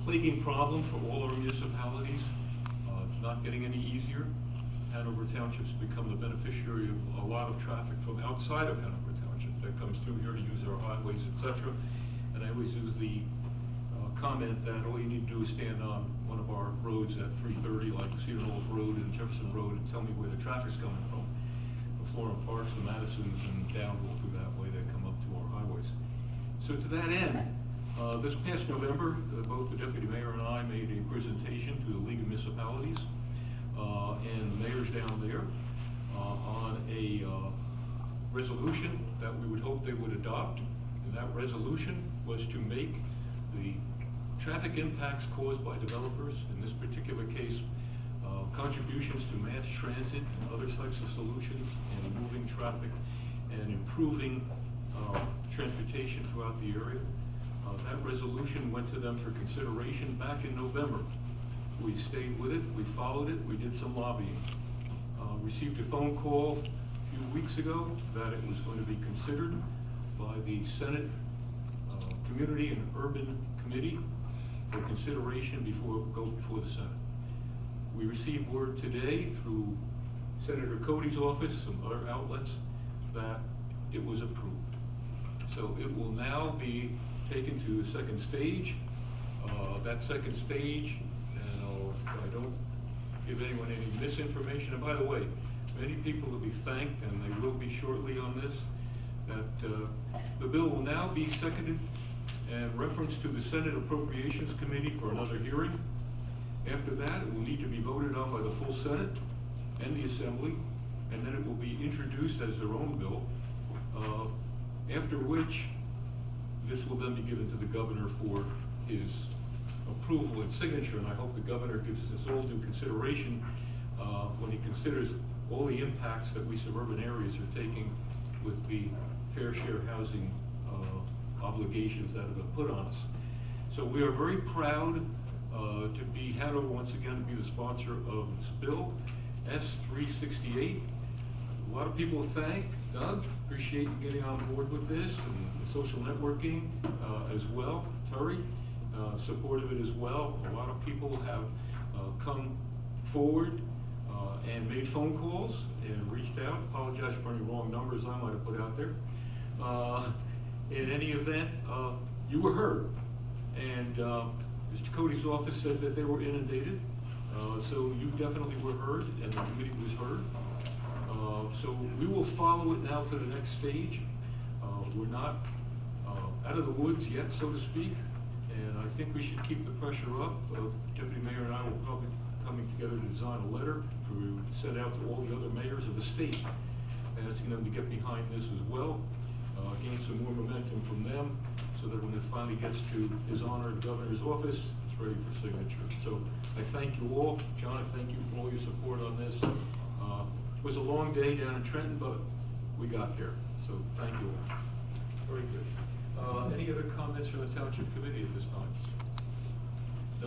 plaguing problem for all our municipalities. It's not getting any easier. Hanover Township's become the beneficiary of a lot of traffic from outside of Hanover Township that comes through here to use our highways, etc. And I always use the comment that all you need to do is stand on one of our roads at 3:30, like Cedar Knolls Road and Jefferson Road, and tell me where the traffic's coming from. The Florham Parks, the Madisons, and Downville through that way, they come up to our highways. So to that end, this past November, both the Deputy Mayor and I made a presentation to the League of Municipalities and the mayors down there on a resolution that we would hope they would adopt. And that resolution was to make the traffic impacts caused by developers, in this particular case, contributions to mass transit and other types of solutions and moving traffic and improving transportation throughout the area. That resolution went to them for consideration back in November. We stayed with it, we followed it, we did some lobbying. Received a phone call a few weeks ago that it was going to be considered by the Senate Community and Urban Committee for consideration before it goes before the Senate. We received word today through Senator Cody's office and other outlets that it was approved. So it will now be taken to the second stage. That second stage, and I don't give anyone any misinformation. And by the way, many people will be thanked, and they will be shortly on this, that the bill will now be seconded and referenced to the Senate Appropriations Committee for another hearing. After that, it will need to be voted on by the full Senate and the Assembly, and then it will be introduced as their own bill, after which this will then be given to the governor for his approval and signature, and I hope the governor gives this all due consideration when he considers all the impacts that we suburban areas are taking with the fair share housing obligations that have been put on us. So we are very proud to be Hanover once again to be the sponsor of this bill, S368. A lot of people thank Doug, appreciate you getting on board with this, and the social networking as well. Terry, supportive of it as well. A lot of people have come forward and made phone calls and reached out. Apologize for any wrong numbers I might have put out there. In any event, you were heard, and Mr. Cody's office said that they were inundated, so you definitely were heard, and the committee was heard. So we will follow it now to the next stage. We're not out of the woods yet, so to speak, and I think we should keep the pressure up. Deputy Mayor and I will probably be coming together to design a letter to send out to all the other mayors of the state, asking them to get behind this as well, gain some more momentum from them, so that when it finally gets to His Honor the Governor's office, it's ready for signature. So I thank you all. John, I thank you for all your support on this. It was a long day down in Trenton, but we got there. So thank you all. Very good. Any other comments from the Township Committee at this time?